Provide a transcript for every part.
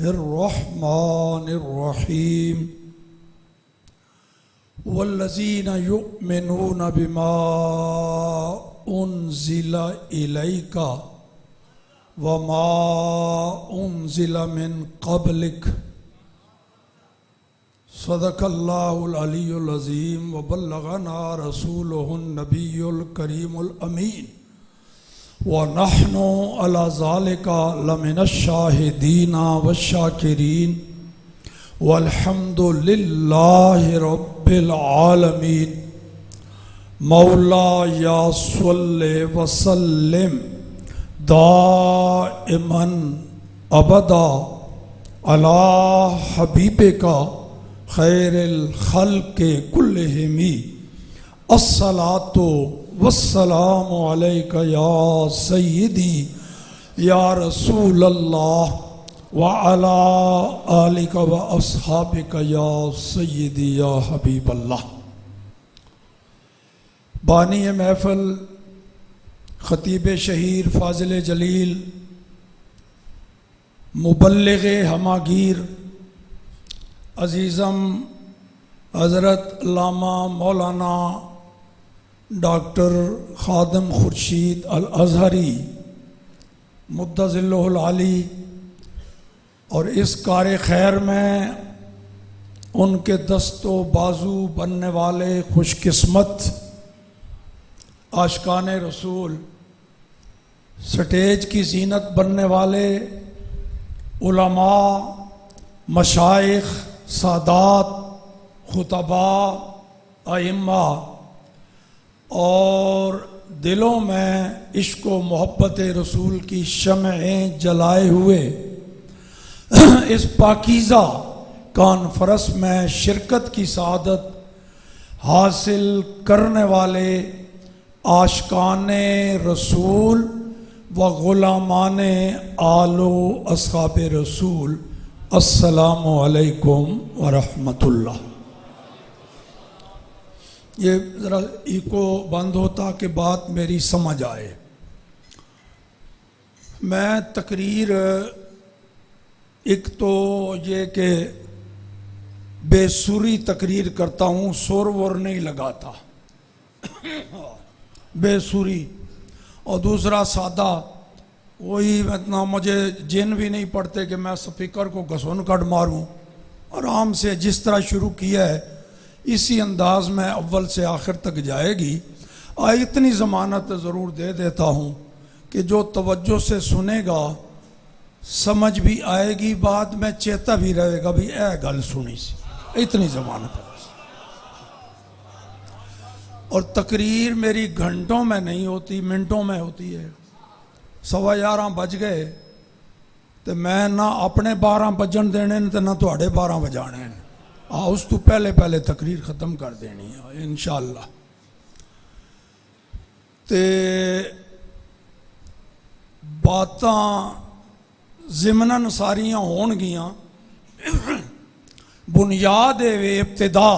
الرحمن الرحیم والذین یؤمنون بما انزل الیک وما انزل من قبلک صدق اللہ العلی العظیم وبلغنا رسولہ النبی الکریم الامین وَنَحْنُ عَلَى ذَلِكَ لَمِنَ الشَّاهِدِينَ وَالشَّاكِرِينَ وَالْحَمْدُ لِلَّهِ رَبِّ الْعَالَمِينَ مولا یا صلی وسلم دائما ابدا علی حبیبک خیر الخلق کلہم الصلاۃ والسلام علیک یا سیدی یا رسول اللہ وعلی آلک و اصحابک یا سیدی یا حبیب اللہ۔ بانی محفل خطیب شہیر فاضل جلیل مبلغ ہماگیر عزیزم حضرت علامہ مولانا ڈاکٹر خادم خورشید الازہری مدظلہ العالی اور اس کار خیر میں ان کے دست و بازو بننے والے خوش قسمت عاشقان رسول، سٹیج کی زینت بننے والے علماء، مشائخ، سادات، خطباء، ائمہ اور دلوں میں عشق و محبت رسول کی شمعیں جلائے ہوئے اس پاکیزہ کانفرنس میں شرکت کی سعادت حاصل کرنے والے عاشقان رسول و غلامان آل و اصحاب رسول، السلام علیکم ورحمۃ اللہ۔ یہ ذرا ایکو بند ہوتا کہ بات میری سمجھ آئے۔ میں تقریر ایک تو یہ کہ بے سری تقریر کرتا ہوں، سور وور نہیں لگاتا، بے سری، اور دوسرا سادہ، وہی اتنا مجھے جن بھی نہیں پڑتے کہ میں سپیکر کو گھسون کٹ ماروں، آرام سے جس طرح شروع کیا ہے اسی انداز میں اول سے آخر تک جائے گی۔ اتنی ضمانت ضرور دے دیتا ہوں کہ جو توجہ سے سنے گا سمجھ بھی آئے گی، بعد میں چیتا بھی رہے گا بھی اے گل سنی سی، اتنی ضمانت ہے۔ اور تقریر میری گھنٹوں میں نہیں ہوتی، منٹوں میں ہوتی ہے۔ 11:15 بج گئے تو میں نہ اپنے 12 بجن دینے تو نہ تواڈے 12 بجانے ہیں، اس تو پہلے تقریر ختم کر دینی ہے انشاءاللہ۔ تے باتاں ضمناً ساریاں ہون گیاں، بنیاد ابتدا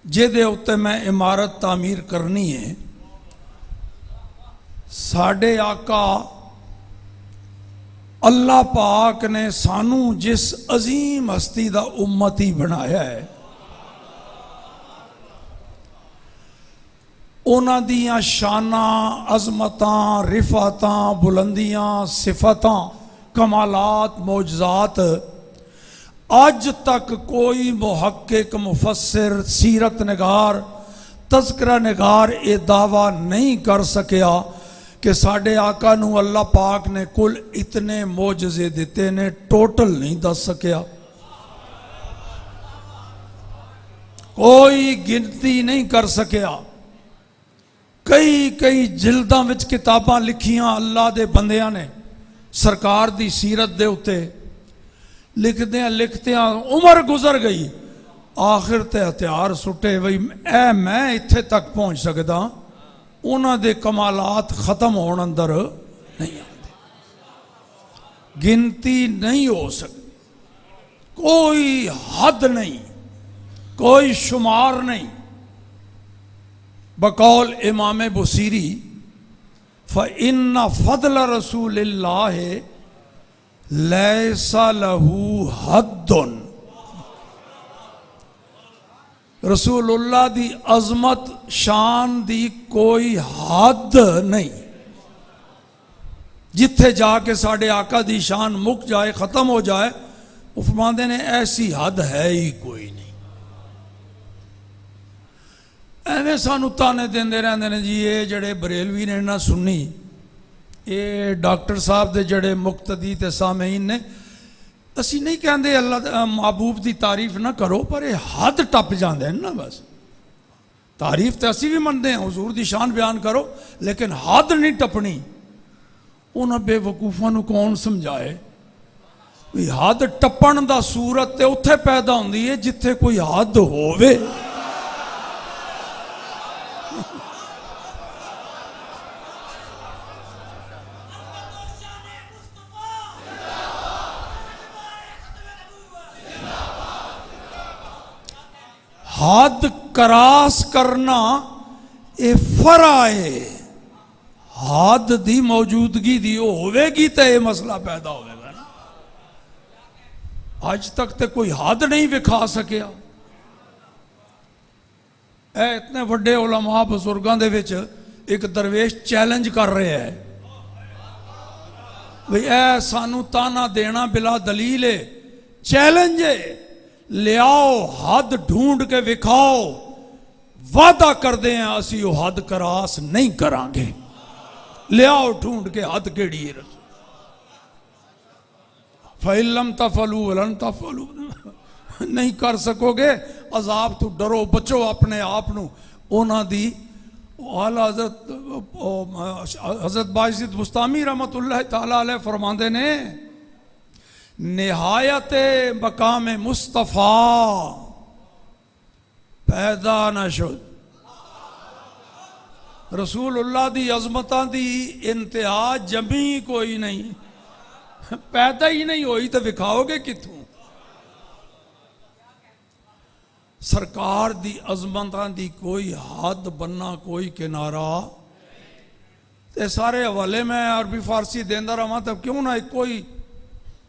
جہدے اتے میں عمارت تعمیر کرنی ہے، ساڈے آقا اللہ پاک نے سانو جس عظیم ہستی دا امتی بنایا ہے، انہاں دیاں شاناں، عظمتاں، رفعتاں، بلندیاں، صفتاں، کمالات، معجزات آج تک کوئی محقق، مفسر، سیرت نگار، تذکرہ نگار یہ دعویٰ نہیں کر سکیا کہ ساڈے آقا نو اللہ پاک نے کل اتنے معجزے دیتے نے، ٹوٹل نہیں دس سکیا، کوئی گنتی نہیں کر سکیا۔ کئی جلداں وچ کتاباں لکھیاں اللہ دے بندیاں نے سرکار دی سیرت دے اتے، لکھتے عمر گزر گئی، آخر تے ہتھیار سٹے وہی اے میں اتھے تک پہنچ سکدا، انہاں دے کمالات ختم ہون اندر نہیں آتے، گنتی نہیں ہو سکتی، کوئی حد نہیں، کوئی شمار نہیں۔ بقول امام بصیری فَإِنَّ فَضْلَ رسول اللہ لیسا لہو حد. رسول اللہ دی عظمت شان دی کوئی حد نہیں. جتھے جا کے ساڑھے آقا دی شان مک جائے, ختم ہو جائے, وہ فرماندے نے ایسی حد ہے ہی کوئی نہیں. ایویں سانو تانے دیندے رہندے نے جی یہ جڑے بریلوی نے نہ سنی, یہ ڈاکٹر صاحب دے جڑے مقتدی تے سامعین نے, اسی نہیں کہندے اللہ محبوب دی تعریف نہ کرو, پر یہ حد ٹپ جاندے ہیں نا. بس تعریف تے اسی بھی مندے ہیں, حضور دی شان بیان کرو, لیکن حد نہیں ٹپنی. انہاں بے وقوفاں نو کون سمجھائے بھی حد ٹپن دا صورت تے اتھے پیدا ہوندی ہے جتھے کوئی حد ہووے. حد کراس کرنا اے فرع ہے. حد دی موجودگی دی ہوئے گی تے یہ مسئلہ پیدا ہوئے گا نا. آج تک تے کوئی حد نہیں وکھا سکیا. اے اتنے وڈے علماء بزرگان دے وچ ایک درویش چیلنج کر رہے ہیں بھئی اے سانو تانا دینا بلا دلیل ہے, چیلنج ہے, لے آؤ حد ڈھونڈ کے وکھاؤ, وعدہ کر دیں اسی وہ حد کراس نہیں کران گے. لے آؤ ڈھونڈ کے حد کیڑی ہے. فَإِن لَمْ تَفْعَلُوا وَلَن تَفْعَلُوا, نہیں کر سکو گے, عذاب تو ڈرو, بچو اپنے آپ نو. اونا دی اعلیٰ حضرت باعزید بستامی رحمت اللہ تعالیٰ علیہ فرماندے نے, نہایت مقام مصطفیٰ پیدا نہ شد. رسول اللہ دی عظمتاں دی انتہا جمی کوئی نہیں, پیدا ہی نہیں ہوئی تو وکھاؤ گے کتوں. سرکار دی عظمتاں دی کوئی حد بننا کوئی کنارہ. تے سارے حوالے میں عربی فارسی دیندہ رہا تب کیوں نہ ایک کوئی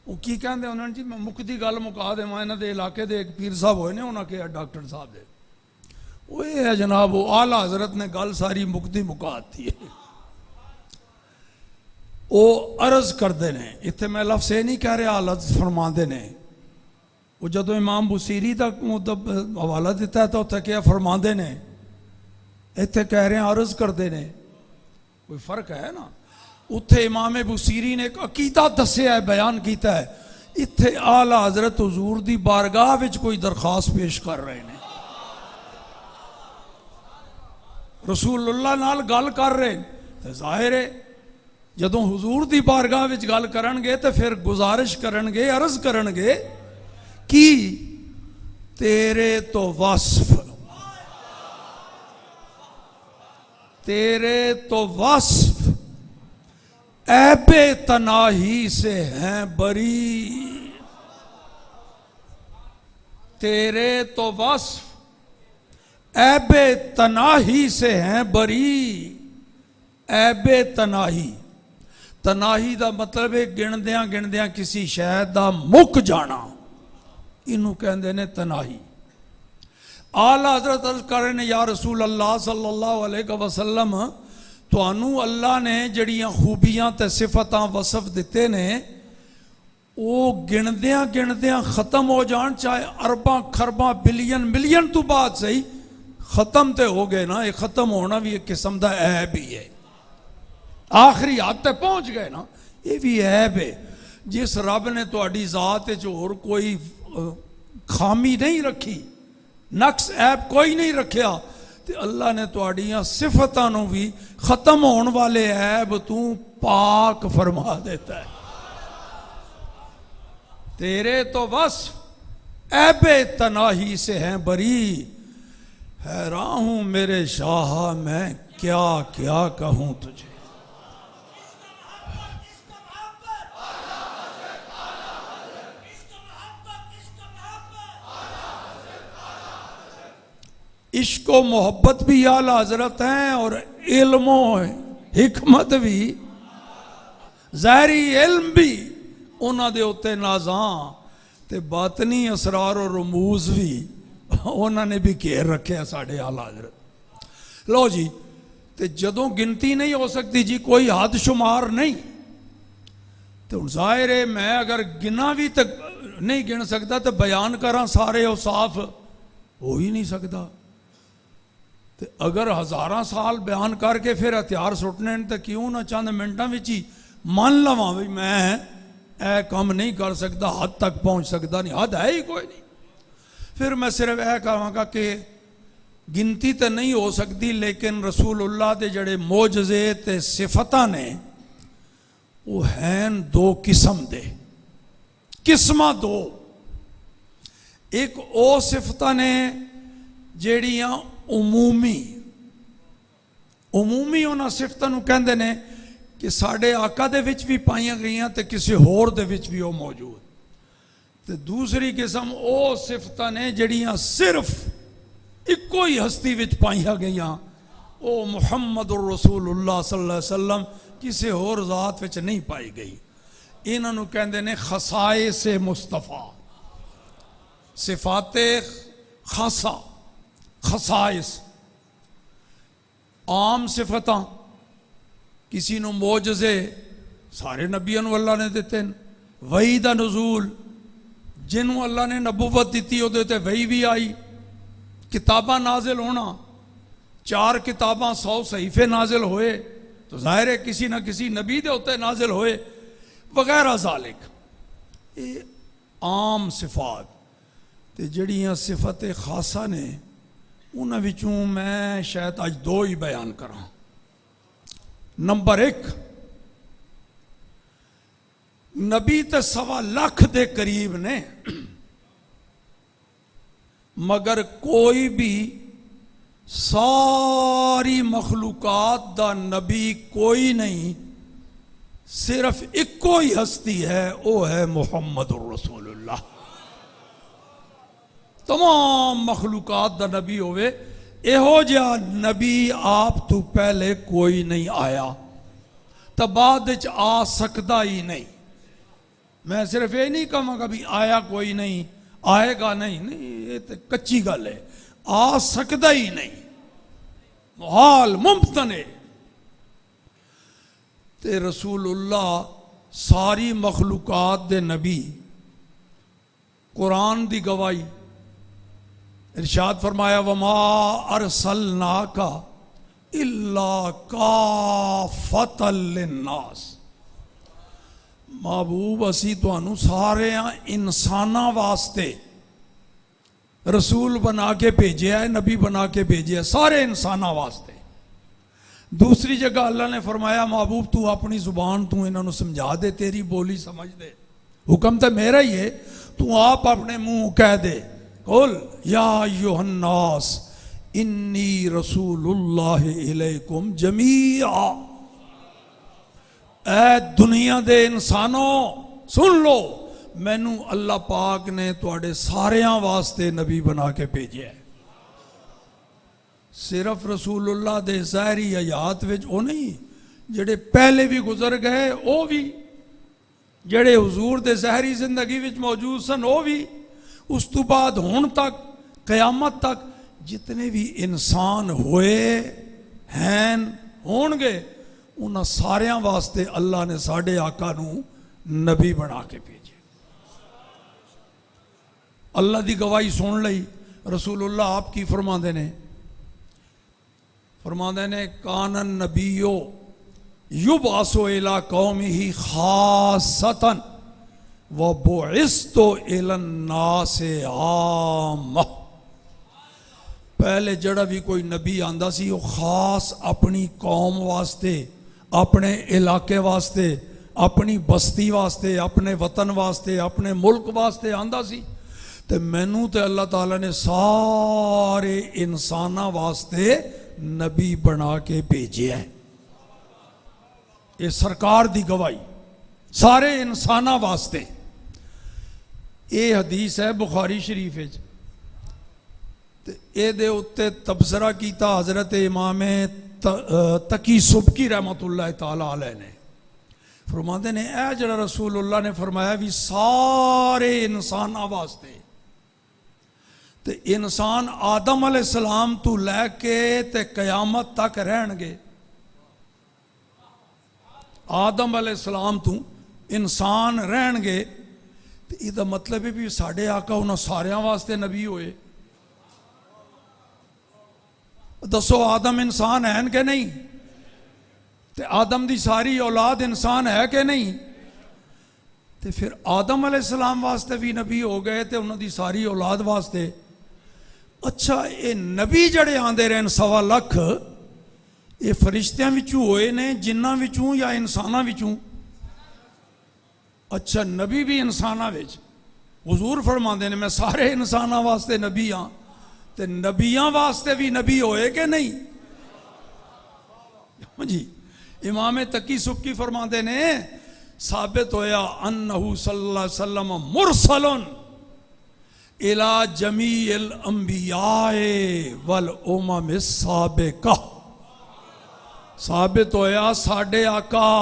وہ کی کہندے انہوں نے جی میں مکدی گل مکا دے, میں انہوں دے علاقے دے ایک پیر صاحب ہوئے نے, انہوں کے ڈاکٹر صاحب دے وہ ہے جناب, وہ اعلیٰ حضرت نے گل ساری مکدی مکا دی ہے. وہ عرض کر دے نے, اتھے میں لفظ نہیں کہہ رہے, حالت فرما دے نے. وہ جدو امام بصیری دا حوالہ دیتا ہے تو اتھے کیا فرما دے نے, اتھے کہہ رہے ہیں عرض کر دے نے, کوئی فرق ہے نا. اتھے امام بصیری نے ایک عقیدہ دسیا ہے, بیان کیتا ہے. اتھے اعلیٰ حضرت حضور دی بارگاہ وچ کوئی درخواست پیش کر رہے ہیں, رسول اللہ نال گل کر رہے ہیں. تو ظاہر ہے جدوں حضور دی بارگاہ وچ گل کرن گے تو پھر گزارش کرن گے, عرض کرن گے کی تیرے تو وصف, تیرے تو وصف عیب تناہی سے ہیں بری. تیرے تو وصف عیب تناہی سے ہیں بری. عیب تناہی, تناہی دا مطلب ہے گندیاں گندیاں کسی شہد دا مک جانا, انہوں کہندے نے تناہی. اعلیٰ حضرت عرض کر رہے نے یا رسول اللہ صلی اللہ علیہ وسلم, تو انہوں اللہ نے جڑیاں خوبیاں تے صفتاں وصف دیتے نے وہ گندیاں گندیاں ختم ہو جان, چاہے ارباں کھرباں بلین ملین تو بعد صحیح ختم تے ہو گئے نا. یہ ختم ہونا بھی ایک قسم دا عیب ہی ہے, آخری حد تے پہنچ گئے نا, یہ بھی عیب ہے. جس رب نے تہاڈی ذات وچ اور کوئی خامی نہیں رکھی, نقص عیب کوئی نہیں رکھیا, تے اللہ نے تہاڈیاں صفتاں نو بھی ختم ہون والے عیب تو پاک فرما دیتا ہے. تیرے تو وصف عیب تناہی سے ہیں بری. حیران ہوں میرے شاہ میں کیا کیا کہوں تجھے. عشق و محبت بھی اعلیٰ حضرت ہیں اور علم و حکمت بھی, ظاہری علم بھی انہاں دے اتے نازاں تے باطنی اسرار و رموز بھی انہاں نے بھی گھیر رکھے ہیں ساڑھے آلہ حضرت۔ لو جی، تے جدوں گنتی نہیں ہو سکتی جی، کوئی حد شمار نہیں، تو ظاہر ہے میں اگر گنا بھی تک نہیں گن سکتا تو بیان کراں سارے اوصاف ہو ہی نہیں سکتا۔ تے اگر ہزاراں سال بیان کر کے پھر ہتھیار سٹنے تو کیوں نہ چند منٹاں وچ ہی مان لواں بھی میں اے کام نہیں کر سکتا، حد تک پہنچ سکتا نہیں، حد ہے ہی کوئی نہیں۔ پھر میں صرف اے کہاں گا کہ گنتی تو نہیں ہو سکتی، لیکن رسول اللہ دے جڑے معجزے تے صفتاں نے وہ ہیں دو قسم دے، قسمہ دو۔ ایک او صفتاں نے جیڑیاں عمومی انہاں صفتاں نو کہندے نے کہ ساڑھے آقا دے وچ بھی پائیاں گئیاں تے کسی ہور دے وچ بھی وہ موجود۔ تے دوسری قسم او صفتاں نے جڑیاں صرف ایک کوئی ہستی وچ پائیاں گئیاں، او محمد الرسول اللہ صلی اللہ علیہ وسلم کسی ہور ذات وچ نہیں پائی گئی۔ انہاں نو کہندے نے خصائص مصطفیٰ، صفات خاصہ، خصائص۔ عام صفتاں کسی نو معجزے سارے نبیوں نو اللہ نے دیتے ہیں، وحی دا نزول جنہوں اللہ نے نبوت دیتی وہ دیتے وحی بھی آئی، کتاباں نازل ہونا، 4 کتاباں 100 صحیفے نازل ہوئے تو ظاہر ہے کسی نہ کسی نبی دے ہوتے نازل ہوئے، وغیرہ ذالک۔ یہ عام صفات تے جڑیاں صفت خاصہ نے انہاں وچوں میں شاید آج 2 ہی بیان کراں۔ نمبر 1، نبی تے 1.25 لاکھ دے قریب نے، مگر کوئی بھی ساری مخلوقات دا نبی کوئی نہیں، صرف ایک کوئی ہستی ہے، وہ ہے محمد الرسول اللہ۔ تمام مخلوقات دا نبی ہوئے، ایہو جہا نبی آپ تو پہلے کوئی نہیں آیا تو بعد وچ آ سکتا ہی نہیں۔ میں صرف یہ نہیں کہوں گا بھی آیا کوئی نہیں، آئے گا نہیں، یہ تو کچی گل ہے، آ سکتا ہی نہیں، محال ممتنع۔ تے رسول اللہ ساری مخلوقات دے نبی، قرآن دی گواہی، ارشاد فرمایا وما ارسلناک الا کافۃ للناس، محبوب اسی تانوں سارے انساناں واسطے رسول بنا کے بھیجے ہے، نبی بنا کے بھیجے ہے، سارے انساناں واسطے۔ دوسری جگہ اللہ نے فرمایا محبوب تو اپنی زبان تو انہوں نے سمجھا دے، تیری بولی سمجھ دے، حکم تو میرا ہی ہے، تو آپ اپنے منہ کہہ دے قل یا ایھا الناس انی رسول اللہ الیکم جمیعا، اے دنیا دے انسانوں سن لو، مینوں اللہ پاک نے تواڈے ساریاں واسطے نبی بنا کے بھیجے ہے۔ صرف رسول اللہ دے ظاہری حیات وچ او نہیں، جڑے پہلے بھی گزر گئے او بھی، جڑے حضور دے ظاہری زندگی وچ موجود سن او بھی، اس تو بعد ہون تک قیامت تک جتنے بھی انسان ہوئے ہیں ہون گے، انہاں ساریاں واسطے اللہ نے ساڑھے آقا نو نبی بنا کے بھیجے۔ اللہ دی گواہی سن لئی، رسول اللہ آپ کی فرماندے نے کان النبیو یبعث الی قومہ خاصۃ وبعثت الی الناس عامہ، پہلے جڑا بھی کوئی نبی آندا سی وہ خاص اپنی قوم واسطے، اپنے علاقے واسطے، اپنی بستی واسطے، اپنے وطن واسطے، اپنے ملک واسطے آندا سی، تے مینوں تے اللہ تعالیٰ نے سارے انساناں واسطے نبی بنا کے بھیجے ہے۔ یہ سرکار دی گواہی سارے انساناں واسطے۔ یہ حدیث ہے بخاری شریف ہے، اے دے اتے تبصرہ کیتا حضرت امام تقی سبکی رحمت اللہ تعالیٰ علیہ نے، فرماتے نے اے جڑا رسول اللہ نے فرمایا بھی سارے انساناں واسطے تے انسان آدم علیہ السلام تو لے کے تے قیامت تک رہن گے. آدم علیہ السلام تو انسان رہن گے تے یہ مطلب ہے بھی ساڑھے آقا انہوں ساریاں واسطے نبی ہوئے. دسو آدم انسان ہے کہ نہیں؟ تے آدم دی ساری اولاد انسان ہے کہ نہیں؟ تے پھر آدم علیہ السلام واسطے بھی نبی ہو گئے تے انہوں دی ساری اولاد واسطے. اچھا یہ نبی جڑے آندے رہن 1.25 لاکھ یہ فرشتیاں وچوں ہوئے نے جنہاں وچوں یا انساناں وچوں؟ اچھا نبی بھی انساناں وچ. حضور فرماندے نے میں سارے انساناں واسطے نبی ہاں تے نبیاں واسطے بھی نبی ہوئے کہ نہیں؟ جی امام تقی سبکی فرماندے نے ثابت ہویا انہو صلی اللہ علیہ وسلم مرسلن الى جمیع الانبیاء والامم السابقہ. ثابت ہویا ساڑھے آقا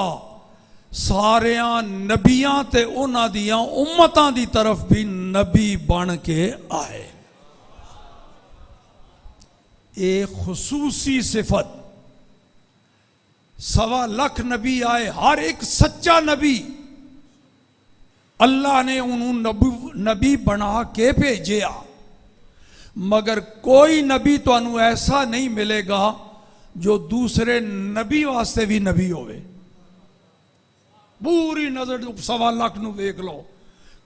ساریاں نبیاں تے انہاں دیاں امتاں دی طرف بھی نبی بن کے آئے. ایک خصوصی صفت 1.25 لاکھ نبی آئے ہر ایک سچا نبی اللہ نے انہوں نبی بنا کے بھیجیا مگر کوئی نبی تو انہوں ایسا نہیں ملے گا جو دوسرے نبی واسطے بھی نبی ہوئے. پوری نظر 1.25 لاکھ نو دیکھ لو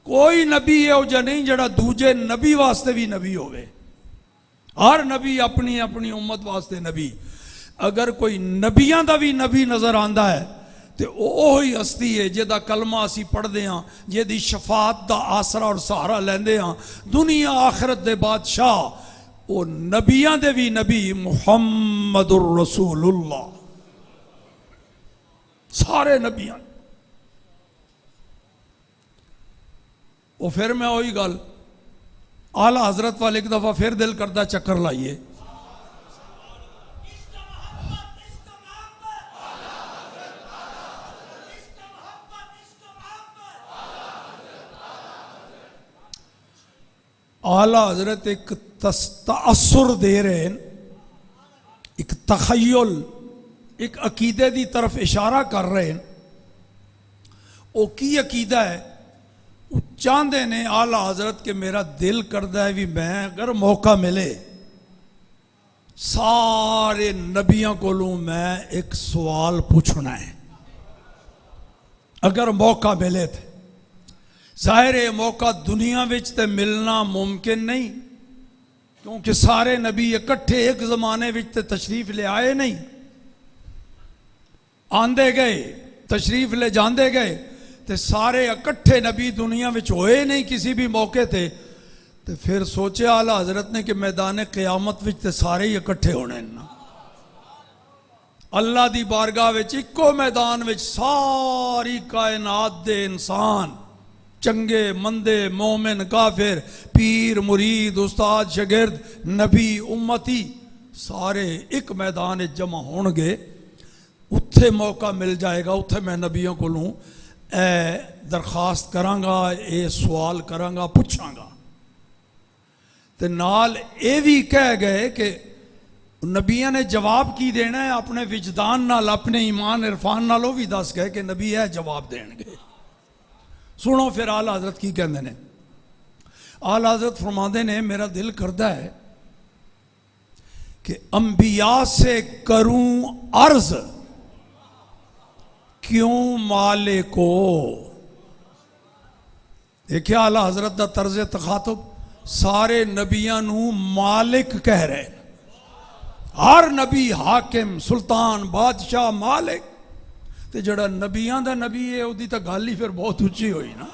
کوئی نبی ہے جو نہیں جڑا دوجے نبی واسطے بھی نبی ہوئے. ہر نبی اپنی اپنی امت واسطے نبی. اگر کوئی نبیاں دا بھی نبی نظر آندا ہے تے اوہی ہستی ہے جدا کلمہ اسی پڑھ دے ہاں جدی شفاعت دا آسرا اور سہارا لیندے ہاں دنیا آخرت دے بادشاہ او نبیاں دے بھی نبی محمد الرسول اللہ. سارے نبیاں او. پھر میں وہی گل اعلیٰ حضرت والے ایک دفعہ پھر دل کردہ چکر لائیے. اعلیٰ حضرت ایک تأثر دے رہے ہیں ایک تخیل ایک عقیدے دی طرف اشارہ کر رہے ہیں. وہ کی عقیدہ ہے؟ وہ چاندے نے اعلیٰ حضرت کے میرا دل کردہ ہے بھی میں اگر موقع ملے سارے نبیوں کو لوں میں ایک سوال پوچھنا ہے اگر موقع ملے تھے. ظاہر ہے موقع دنیا وچ تے ملنا ممکن نہیں کیونکہ سارے نبی اکٹھے ایک زمانے وچ تے تشریف لے آئے نہیں. آندے گئے تشریف لے جاندے گئے تے سارے اکٹھے نبی دنیا وچ ہوئے نہیں کسی بھی موقع تے. تے پھر سوچے اعلیٰ حضرت نے کہ میدان قیامت وچ تے سارے ہی اکٹھے ہونے نا. اللہ دی بارگاہ وچ اکو میدان وچ ساری کائنات دے انسان چنگے مندے مومن کافر پیر مرید استاد شاگرد نبی امتی سارے ایک میدان جمع ہون گے. اتھے موقع مل جائے گا اتھے میں نبیوں کو لوں اے درخواست کروں گا اے سوال کروں گا پوچھاں گا. تے نال اے بھی کہہ گئے کہ نبیوں نے جواب کی دینا ہے اپنے وجدان نال اپنے ایمان عرفان نالوں بھی دس گئے کہ نبی ہے جواب دین گے. سنو پھر اعلیٰ حضرت کی کہندے نے. اعلیٰ حضرت فرماندے نے میرا دل کردہ ہے کہ انبیاء سے کروں عرض کیوں مالکو. دیکھیں اعلیٰ حضرت دا طرز تخاطب سارے نبیاں نو مالک کہہ رہے ہر نبی حاکم سلطان بادشاہ مالک. تے جڑا نبیاں دا نبی ہے وہ دی تا گل ہی پھر بہت اچھی ہوئی نا.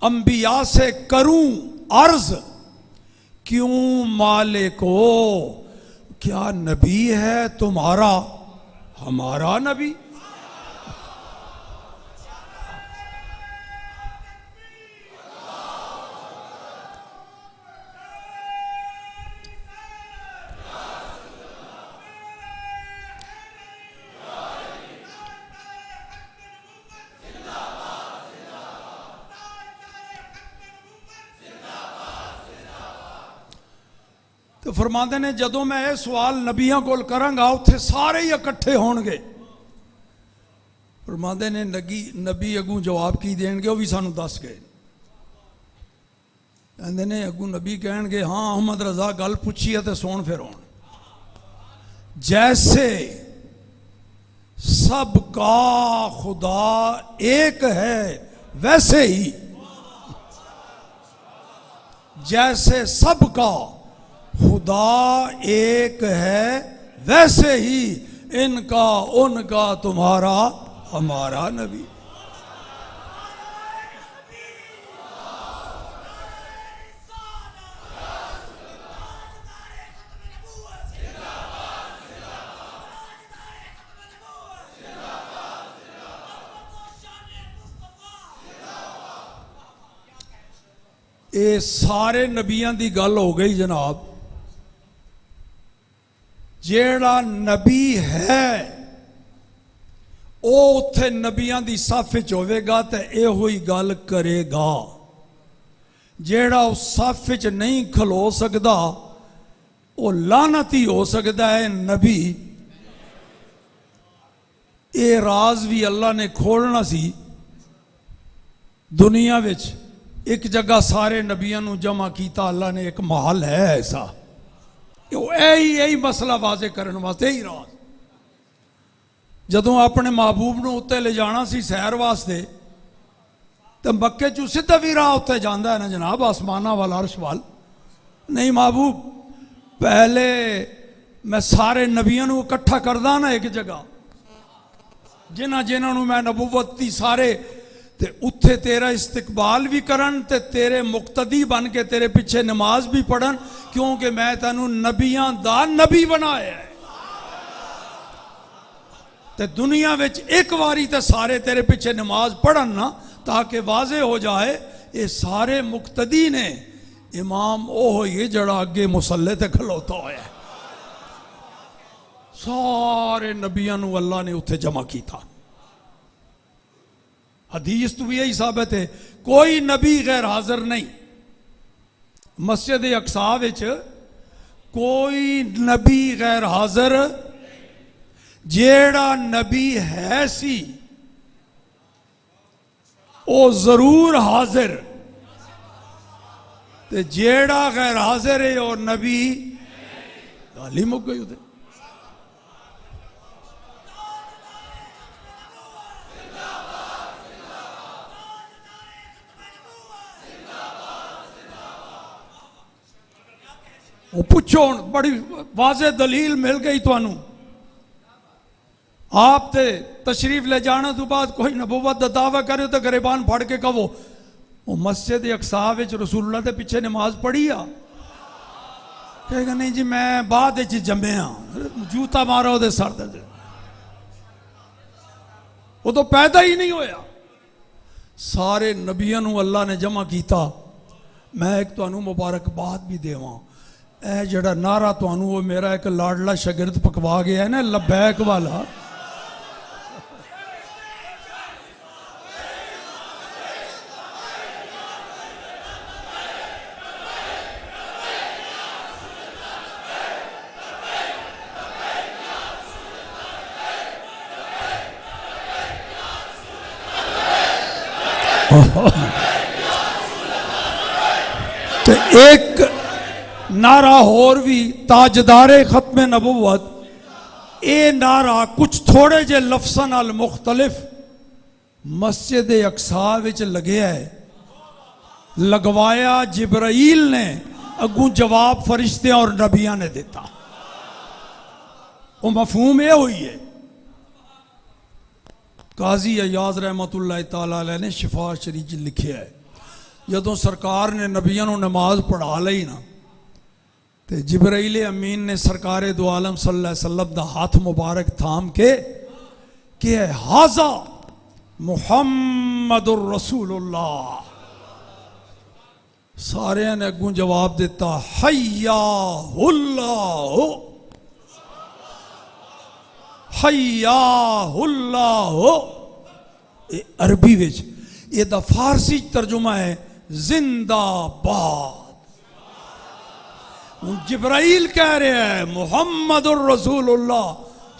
انبیاء سے کروں عرض کیوں مالکو کیا نبی ہے تمہارا ہمارا نبی. کہ فرماتے نے جدوں میں یہ سوال نبیاں کول کرانگا اتھے سارے ہی اکٹھے ہون گے. فرماتے نے نبی اگوں جواب کی دین گے وہ بھی سانو دس گئے. کہندے نے اگوں نبی کہن گے ہاں احمد رضا گل پوچھی ہے تے سون پھر ہون. جیسے سب کا خدا ایک ہے ویسے ہی، جیسے سب کا خدا ایک ہے ویسے ہی ان کا ان کا تمہارا ہمارا نبی. یہ سارے نبیاں دی گل ہو گئی جناب. جیڑا نبی ہے او اتھے نبیاں دی صف وچ ہوے گا تے اے ہوئی گل کرے گا. جیڑا اس صف وچ نہیں کھلو سکدا او لعنتی ہو سکدا ہے نبی. اے راز بھی اللہ نے کھولنا سی. دنیا وچ ایک جگہ سارے نبیوں نو جمع کیتا اللہ نے، ایک محل ہے ایسا، یہی مسئلہ واضح کرنے واسطے ہی راز. جدوں اپنے محبوب نو اتنے لے جانا سی سیر واسطے تو مکے چوں سیدھا بھی راہ اتنے جانا ہے نا جناب آسمانہ والا عرش وال. نہیں محبوب پہلے میں سارے نبیوں نو اکٹھا کردا نا ایک جگہ، جنہاں نو میں نبوت دی سارے تے اتھے تیرا استقبال بھی کرن تے تیرے مقتدی بن کے تیرے پیچھے نماز بھی پڑھن، کیونکہ میں تینوں نبیاں دا نبی بنایا ہے. تے دنیا وچ ایک واری تے سارے تیرے پیچھے نماز پڑھن نا، تاکہ واضح ہو جائے یہ سارے مقتدی نے، امام او ہوئی جڑا اگے مصلی تے کھلوتا ہوا ہے. سارے نبیاں نو اللہ نے اتھے جمع کیتا. حدیث تو یہی ثابت ہے کوئی نبی غیر حاضر نہیں. مسجد اقصی وچ کوئی نبی غیر حاضر، جیڑا نبی ہے سی او ضرور حاضر، تے جیڑا غیر حاضر ہے اور نبی گالی مک گئی ادھر. وہ پوچھو بڑی واضح دلیل مل گئی تانوں. آپ تے تشریف لے جانا تو بعد کوئی نبوت دا دعویٰ کرے تو گریبان پھڑ کے کہو وہ مسجد اقصی وچ رسول اللہ دے پیچھے نماز پڑھی آ. کہے گا نہیں جی میں بعد وچ جمے ہاں، جوتا مارو دے سر دے. وہ تو پیدا ہی نہیں ہویا. سارے نبیوں نو اللہ نے جمع کیتا. میں ایک تانوں مبارکباد بھی دیواں، اے جڑا نعرہ تانوں وہ میرا ایک لاڈلا شاگرد پکوا گیا ہے نا لبیک والا، تو ایک نعرہ اور بھی تاجدار ختم نبوت. اے نعرہ کچھ تھوڑے جے لفظاں نال مختلف مسجد اقصی وچ لگیا ہے، لگوایا جبرائیل نے، اگوں جواب فرشتے اور نبیاں نے دیتا. وہ مفہوم یہ ہوئی ہے. قاضی ایاز رحمت اللہ تعالیٰ علیہ نے شفا شریف لکھیا ہے جدوں سرکار نے نبیوں نو نماز پڑھا لئی نا تے جبرائیل امین نے سرکار دو عالم صلی اللہ علیہ وسلم دا ہاتھ مبارک تھام کے کہ ھذا محمد الرسول اللہ. سارے نے اگوں جواب دیتا حیا اللہ حیا اللہ. عربی وچ یہ دا فارسی ترجمہ ہے زندہ باد. جبرائیل کہہ رہے ہیں محمد الرسول اللہ،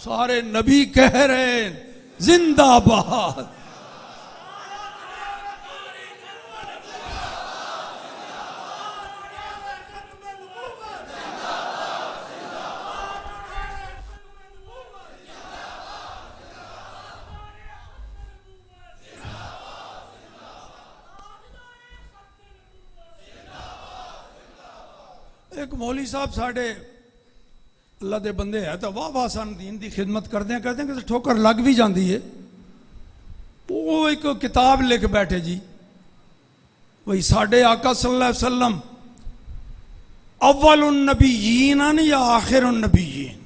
سارے نبی کہہ رہے ہیں زندہ باد۔ ایک مولوی صاحب ساڑھے اللہ دے بندے ہے تو واہ واہ سن دین دی خدمت کردیں کہ ٹھوکر لگ بھی جاندی ہے، وہ ایک کتاب لکھ بیٹھے جی، وہی ساڑھے آقا صلی اللہ علیہ وسلم اول النبیین یا آخر النبیین،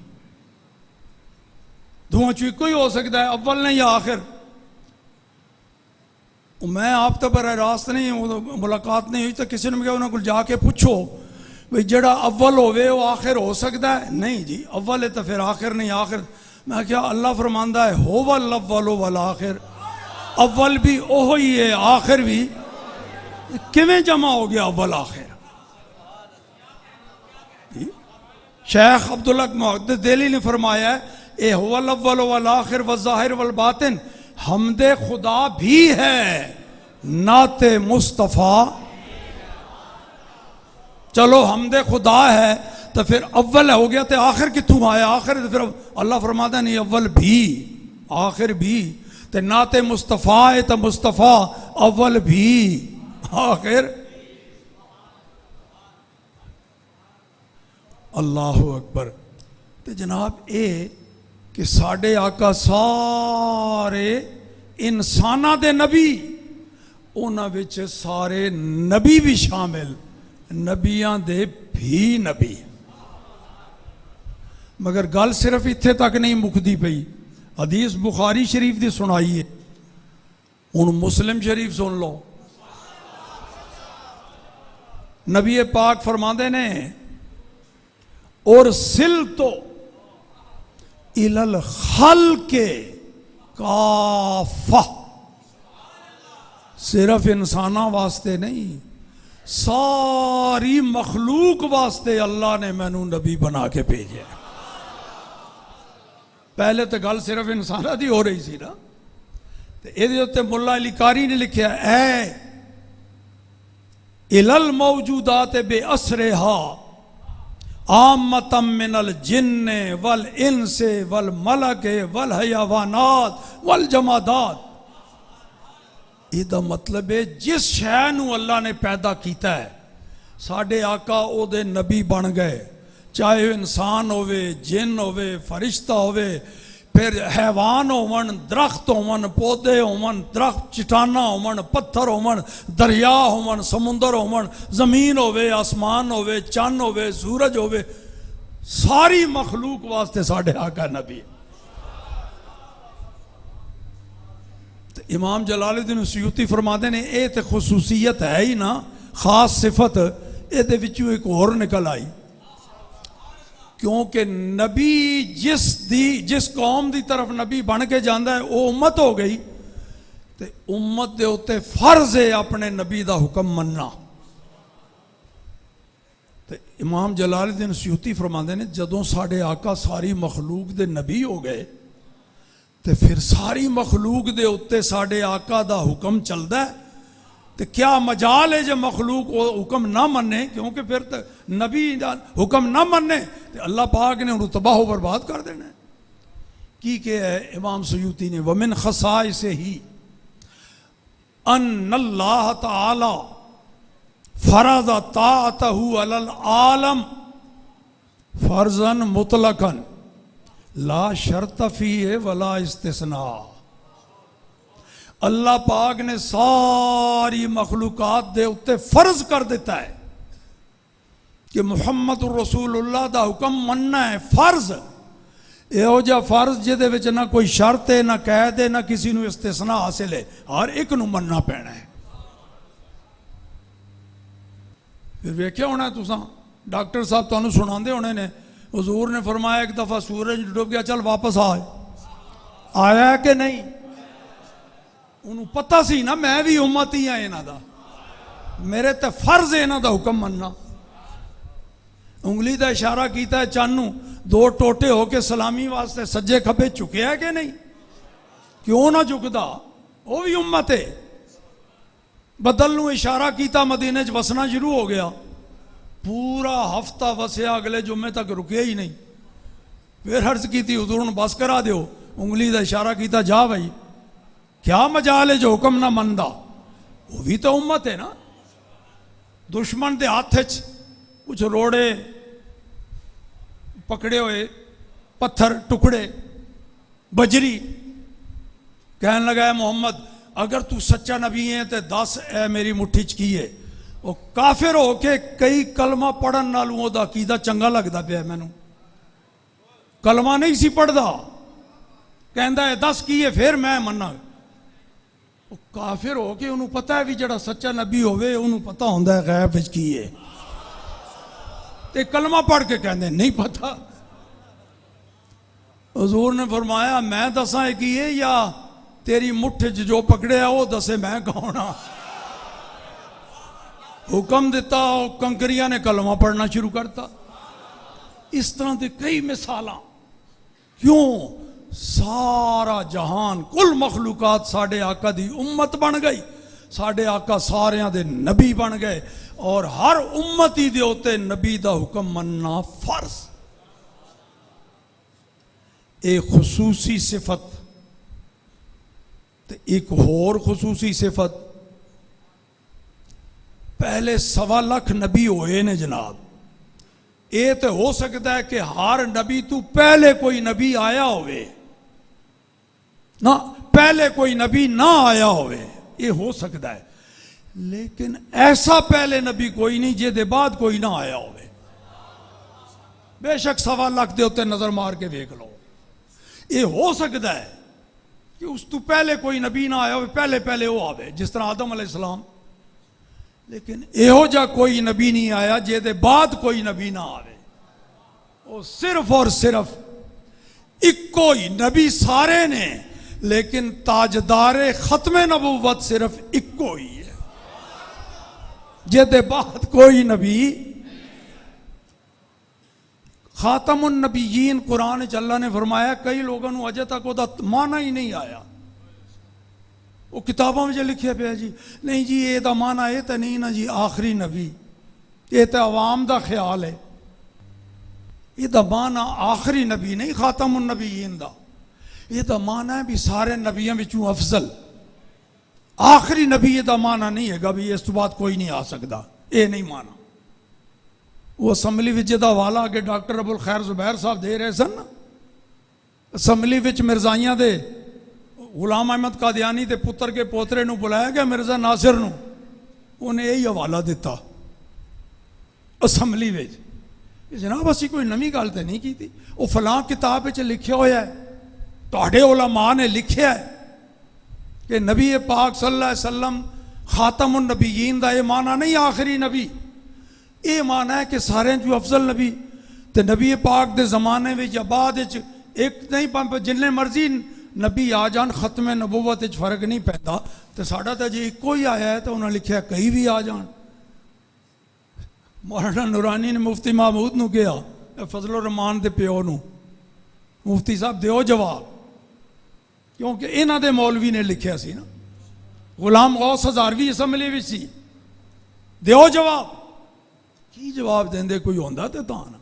دونوں چوئی کوئی ہو سکتا ہے، اول نہیں یا آخر۔ میں آپ تو براہ راست نہیں ملاقات نہیں ہوئی تو کسی نے کہا انہوں کو جا کے پوچھو بھئی جڑا اول ہوئے وہ آخر ہو سکتا ہے؟ نہیں جی، اول ہے تو پھر آخر نہیں آخر۔ میں کیا اللہ فرماندہ ہے هو الاول والآخر، اول بھی اوہی ہے آخر بھی، کیویں جمع ہو گیا اول آخر؟ شیخ عبداللہ محدث دہلی نے فرمایا ہے اے هو الاول والآخر والظاہر والباطن، حمد خدا بھی ہے نعت مصطفیٰ۔ چلو حمد خدا ہے تو پھر اول ہو گیا تو آخر کتوں آیا؟ آخر تو پھر اللہ فرماتا نہیں اول بھی آخر بھی، تو نعت مصطفیٰ ہے تو مصطفیٰ اول بھی آخر۔ اللہ اکبر۔ تو جناب اے کہ ساڑھے آقا سارے انسانہ دے نبی، انہاں وچ سارے نبی بھی شامل، نبیاں دے بھی نبی، مگر گل صرف اتھے تک نہیں مکدی پئی۔ حدیث بخاری شریف دی سنائی ہے، ان مسلم شریف سن لو۔ نبی پاک فرماندے نے اور سلتو الی الخلق کافہ، صرف انسانہ واسطے نہیں، ساری مخلوق واسطے اللہ نے میں نو نبی بنا کے بھیجے۔ پہلے تو گل صرف انسانہ دی ہو رہی سی نا، تو یہ ملا علی قاری نے لکھیا اے الی الموجودات بے اسرہا عامتا من الجن والانس والملک والحیوانات والجمادات۔ یہ دا مطلب ہے جس شے نو اللہ نے پیدا کیتا ہے، ساڑھے آقا او دے نبی بن گئے، چاہے انسان ہوئے، جن ہوئے، فرشتہ ہوئے، پھر حیوان ہون، درخت ہون، پودے ہون، درخت چٹانہ ہون، پتھر ہون، دریا ہون، سمندر ہون، زمین ہوئے، آسمان ہوئے، چاند ہوئے، سورج ہوئے، ساری مخلوق واسطے ساڑھے آقا نبی۔ امام جلال الدین سیوطی فرماتے ہیں اے تے خصوصیت ہے ہی نا، خاص صفت، اے دے وچوں ایک اور نکل آئی، کیونکہ نبی جس قوم دی طرف نبی بن کے جاندہ ہے وہ امت ہو گئی، تے امت دے ہوتے فرض ہے اپنے نبی دا حکم مننا۔ تے امام جلال الدین سیوطی فرماتے ہیں جدوں ساڑھے آقا ساری مخلوق دے نبی ہو گئے تے پھر ساری مخلوق دے اتے ساڑھے آقا دا حکم چلدا ہے، تے کیا مجال ہے جو مخلوق حکم نہ مننے، کیونکہ پھر نبی دا حکم نہ مننے تے اللہ پاک نے انہوں تباہ و برباد کر دینا ہے۔ کی کہ ہے امام سیوطی نے وَمِن خَصَائِصِهِ ان اللہ تعالی فرض طاعتہ علی العالم فرضا مطلقا لا شرط فیہ ولا استثناء۔ اللہ پاک نے ساری مخلوقات دے اتے فرض کر دیتا ہے کہ محمد الرسول اللہ دا حکم مننا ہے، فرض۔ یہ جا فرض جدے وچ نہ کوئی شرط ہے، نہ قید ہے، نہ کسی نو استثناء حاصل ہے، ہر ایک نو مننا پینا ہے۔ پھر ویکھیا ہونا ہے تساں، ڈاکٹر صاحب تانوں سناندے ہونے نے، حضور نے فرمایا ایک دفعہ سورج ڈوب گیا، چل واپس آیا ہے کہ نہیں؟ انہوں پتہ سی نا میں بھی امتی ہاں انہاں دا، میرے تے فرض ہے انہاں دا حکم مننا۔ انگلی دا اشارہ کیتا ہے چند نوں، دو ٹوٹے ہو کے سلامی واسطے سجے کھبے چکے ہے کہ نہیں؟ کیوں نہ جھکدا؟ وہ بھی امت ہے۔ بدل نوں اشارہ کیتا، مدینے چ وسنا شروع ہو گیا، پورا ہفتہ وسیا، اگلے جمعے تک رکے ہی نہیں۔ پھر عرض کی تھی حضور نے بس کرا دیو، انگلی دا اشارہ کیتا، جا بھائی، کیا مجال ہے جو حکم نہ مندا؟ وہ بھی تو امت ہے نا۔ دشمن دے ہاتھ چ کچھ روڑے پکڑے ہوئے، پتھر ٹکڑے، بجری، کہنے لگا ہے محمد اگر تو سچا نبی ہے تو دس اے میری مٹھی چ کی ہے۔ وہ کافر ہو کے کئی کلمہ پڑھن نالوں او دا عقیدہ چنگا لگدا پیا مینوں، کلمہ نہیں سی پڑھدا، کہندا ہے دس کی ہے پھر میں مننا۔ وہ کافر ہو کے انہوں پتہ ہے بھی جڑا سچا نبی ہوئے انہوں پتہ ہوندا ہے غیب وچ کی ہے، تے کلمہ پڑھ کے کہندے نہیں پتہ۔ حضور نے فرمایا میں دساں کی ہے یا تیری مٹھ جو پکڑے ہے وہ دسے میں کہونا؟ حکم دیتا، کنکریاں نے کلمہ پڑھنا شروع کرتا۔ اس طرح دے کئی مثالاں۔ کیوں؟ سارا جہان کل مخلوقات ساڑھے آقا دی امت بن گئی، ساڑھے آقا ساریاں دے نبی بن گئے، اور ہر امتی دے ہوتے نبی دا حکم مننا فرض۔ ایک خصوصی صفت تے ایک اور خصوصی صفت، پہلے 1.25 لاکھ نبی ہوئے نے جناب، یہ تو ہو سکتا ہے کہ ہر نبی تو پہلے کوئی نبی آیا ہوئے نہ، پہلے کوئی نبی نہ آیا ہوئے، یہ ہو سکتا ہے، لیکن ایسا پہلے نبی کوئی نہیں جے دے بعد کوئی نہ آیا ہوئے۔ بے شک 1.25 لاکھ دے ہوتے نظر مار کے دیکھ لو، یہ ہو سکتا ہے کہ اس تو پہلے کوئی نبی نہ آیا ہوئے، پہلے وہ آوے جس طرح آدم علیہ السلام، لیکن ایہو جا کوئی نبی نہیں آیا جے دے بعد کوئی نبی نہ آوے۔ وہ صرف اور صرف اکو ہی نبی سارے نے، لیکن تاجدار ختم نبوت صرف اکو ہی ہے، جے دے بعد کوئی نبی۔ خاتم النبیین قرآن اللہ نے فرمایا کئی لوگوں نے اجے تک وہ معنی ہی نہیں آیا، وہ کتابوں میں جو لکھے پہ جی نہیں جی یہ دا معنی یہ تو نہیں نا جی آخری نبی، یہ تو عوام دا خیال ہے، یہ دا معنی آخری نبی نہیں خاتم النبیین دا، یہ دا معنی ہے بھی سارے نبیوں وچوں افضل، آخری نبی یہ دا معنی نہیں ہے گا بھی اس تو بعد کوئی نہیں آ سکتا، یہ نہیں معنی۔ وہ اسمبلی وچ دا حوالہ کہ ڈاکٹر ابو الخیر زبیر صاحب دے رہے سن، اسمبلی وچ مرزائیاں دے غلام احمد قادیانی دے پتر کے پوترے نو بلایا گیا مرزا ناصر نو، انہیں یہی حوالہ دیتا اسمبلی وچ، جناب اسی کوئی نمی گل تے نہیں کی تھی، وہ فلاں کتاب وچ لکھیا ہویا ہے، تہاڈے علماء نے لکھیا ہے کہ نبی پاک صلی اللہ علیہ وسلم خاتم النبیین دا یہ معنی نہیں آخری نبی، یہ معنی ہے کہ سارے جو افضل نبی، تے نبی پاک دے زمانے میں یا بعد ایک نہیں جننے مرضی نبی آ جان ختم نبوت وچ فرق نہیں پیدا، تے ساڈا تے جی ایک ہی آیا ہے تو انہوں نے لکھیا کئی بھی آ جان۔ مولانا نورانی نے مفتی محمود نو کہا، فضل الرحمان دے پیو نو، مفتی صاحب دیو جواب، کیونکہ انہاں دے مولوی نے لکھیا سی نا، غلام غوث ہزاروی اسمبلی وچ سی، دیو جواب، کی جواب دیندے کوئی ہوندا تے تاں نا۔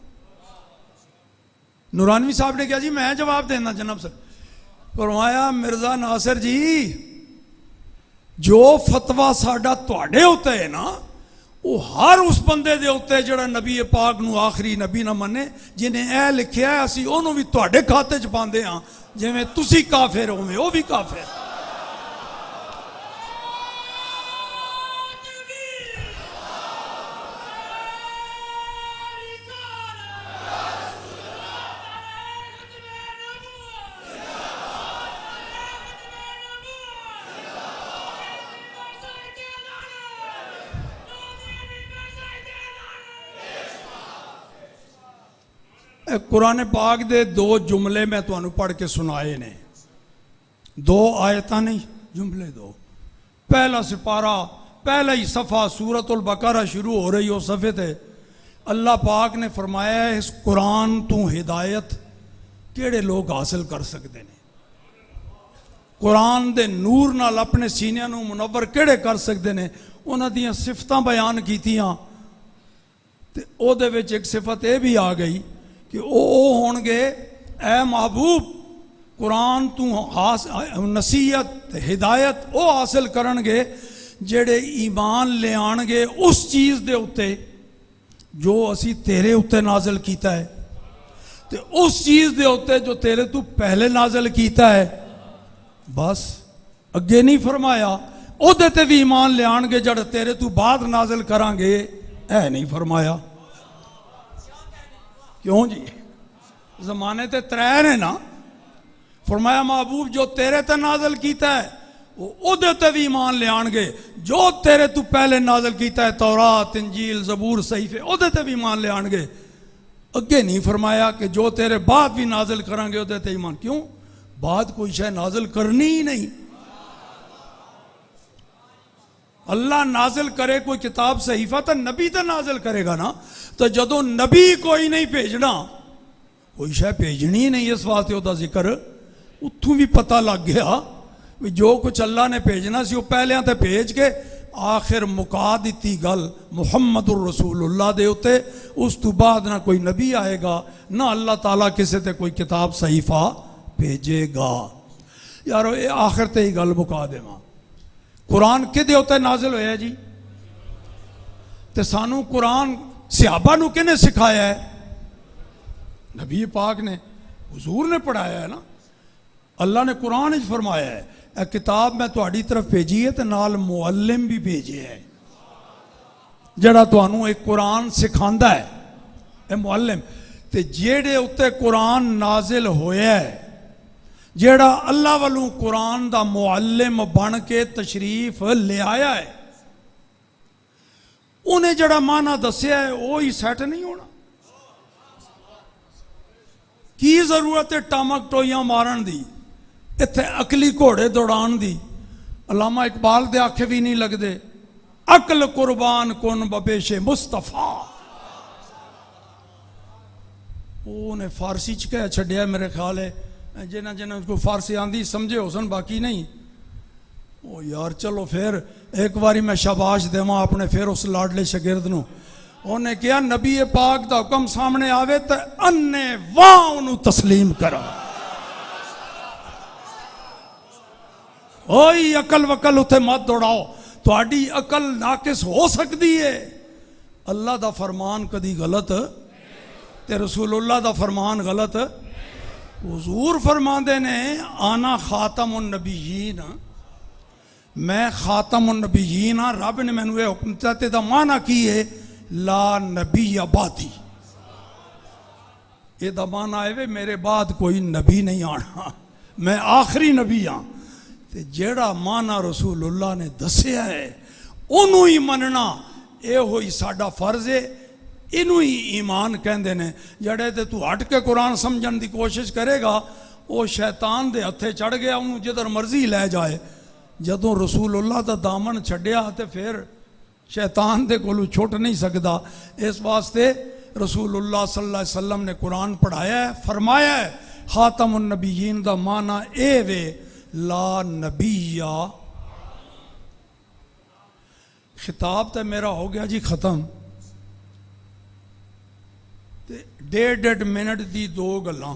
نورانوی صاحب نے کہا جی میں جواب دینا جناب سر، فرمایا مرزا ناصر جی جو فتویٰ ساڈا تواڈے ہوتا ہے نا، وہ ہر اس بندے دے ہوتے ہے جڑا نبی پاک نو آخری نبی نہ منے، جنہیں اے لکھیا ہے اسی انہوں بھی تواڈے کھاتے چ پاندے ہاں، جویں تسی کافر ہوویں وہ بھی کافر۔ قرآن پاک دے 2 جملے میں تو انہوں پڑھ کے سنائے نے، 2 آیتاں نہیں جملے 2، پہلا سپارہ پہلا ہی صفحہ سورۃ البقرہ شروع ہو رہی ہو صفحے تے اللہ پاک نے فرمایا ہے اس قرآن تو ہدایت کیڑے لوگ حاصل کر سکتے ہیں، قرآن دے نور نال اپنے سینیاں نو منور کیڑے کر سکتے ہیں، انہاں دیاں صفتاں بیان کیتیاں تے او دے وچ ایک صفت یہ بھی آ گئی کہ او ہون گے اے محبوب قرآن تو نصیحت ہدایت او حاصل کرن گے جڑے ایمان لے آن گے اس چیز دے اتے جو اسی تیرے اتے نازل کیتا ہے تے اس چیز دے اتے جو تیرے تو پہلے نازل کیتا ہے، بس اگے نہیں فرمایا او دے تے بھی ایمان لے آن گے جڑے تیرے تو بعد نازل کران گے، اے نہیں فرمایا۔ کیوں جی؟ زمانے تے ترے نے نا، فرمایا محبوب جو تیرے تے نازل کیتا ہے او دے تے بھی ایمان لے آن گے، جو تیرے تو پہلے نازل کیتا ہے تورات انجیل زبور صحیفے او دے تے بھی ایمان لے آن گے۔ اگے نہیں فرمایا کہ جو تیرے بعد بھی نازل کران گے او دے تے ایمان۔ کیوں؟ بعد کوئی شے نازل کرنی ہی نہیں۔ اللہ نازل کرے کوئی کتاب صحیفہ تو نبی تو نازل کرے گا نا، تو جدو نبی کوئی نہیں بھیجنا کوئی شے بھیجنی نہیں، اس واسطے دا ذکر اتھوں بھی پتہ لگ گیا جو کچھ اللہ نے بھیجنا سی وہ پہلے تے بھیج کے آخر مکا دیتی گل محمد الرسول اللہ دے ہوتے، اس تو بعد نہ کوئی نبی آئے گا نہ اللہ تعالیٰ کسے تے کوئی کتاب صحیفہ بھیجے گا۔ یارو اے آخر تے ہی گل مکا دے ماں، قرآن کدے ہوتے نازل ہویا جی؟ تے سانو قرآن صحابہ نو کنے سکھایا ہے؟ نبی پاک نے، حضور نے پڑھایا ہے نا۔ اللہ نے قرآن اچ فرمایا ہے اے کتاب میں تہاڈی طرف بھیجی ہے تے نال معلم بھی بھیجے ہے جڑا تانوں ایک قرآن سکھاندا ہے، اے معلم۔ تے جیڑے اتے قرآن نازل ہویا ہے، جیڑا اللہ والوں قرآن دا معلم بن کے تشریف لے آیا ہے، انہیں جڑا معنی دسیا ہے وہی سیٹ نہیں ہونا۔ کی ضرورت ہے ٹامک ٹوئیاں مارن دی، اتھے عقلی گھوڑے دوڑان دی؟ علامہ اقبال دے آکھے بھی نہیں لگ دے، عقل قربان کن ببیش مصطفیٰ۔ انہیں فارسی چکے چھڑیا میرے خیال ہے، جنہ جنہ کو فارسی آندھی سمجھے ہو سن، باقی نہیں۔ او یار چلو پھر ایک باری میں شاباش دیواں اپنے پھر اس لاڈلے شاگرد نو، انہیں کیا نبی پاک دا حکم سامنے آوے تے انے واہ انہوں تسلیم کرا۔ اوئی عقل وقل اتھے مت دوڑاؤ، تہاڈی عقل ناقص ہو سکتی ہے، اللہ دا فرمان کدی غلط تے رسول اللہ دا فرمان غلط۔ حضور فرماندے نے آنا خاتم النبیین، میں خاتم النبیین ہاں، رب نے میں نے حکم چاہتے دا معنی کی ہے لا نبی بعدی، یہ دا معنی ہے میرے بعد کوئی نبی نہیں آنا، میں آخری نبی ہاں۔ تے جیڑا معنی رسول اللہ نے دسیا ہے انہوں ہی مننا، اے ہوئی ساڈا فرض ہے، انہوں ہی ایمان کہندے نے۔ جڑے تے تو ہٹ کے قرآن سمجھن دی کوشش کرے گا وہ شیطان دے ہتھے چڑھ گیا، انہوں جدھر مرضی لے جائے۔ جدوں رسول اللہ دا دامن چھڈیا تے پھر شیطان دے کولو چھوٹ نہیں سکدا۔ اس واسطے رسول اللہ صلی اللہ علیہ وسلم نے قرآن پڑھایا ہے، فرمایا ہے خاتم النبیین دا معنی اے وے لا نبی۔ خطاب تے میرا ہو گیا جی ختم، ڈیڑھ منٹ دی دو گلاں۔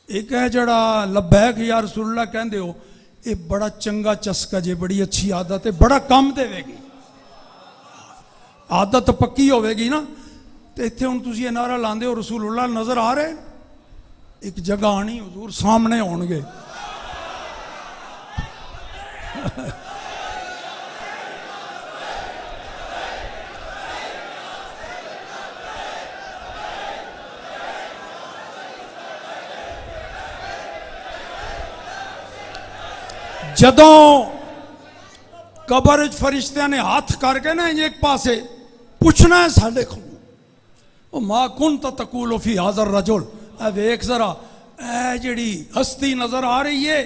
ایک ہے جڑا لبیک یا رسول اللہ کہندے ہو، یہ بڑا چنگا چسکا جے، بڑی اچھی عادت ہے، بڑا کام دے گی، عادت پکی ہوئے گی نا۔ تو اتھے ہن تسی یہ نعرہ لاندے ہو رسول اللہ نظر آ رہے ہیں، ایک جگہ آنی حضور سامنے ہون گے۔ جدوں قبر فرشتیاں نے ہاتھ کر کے نا ایک پاسے پوچھنا ہے ساڈے کو، ما کنت تقول فی ھذا الرجل، اے ویکھ ذرا اے جڑی ہستی نظر آ رہی ہے،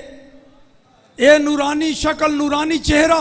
اے نورانی شکل نورانی چہرہ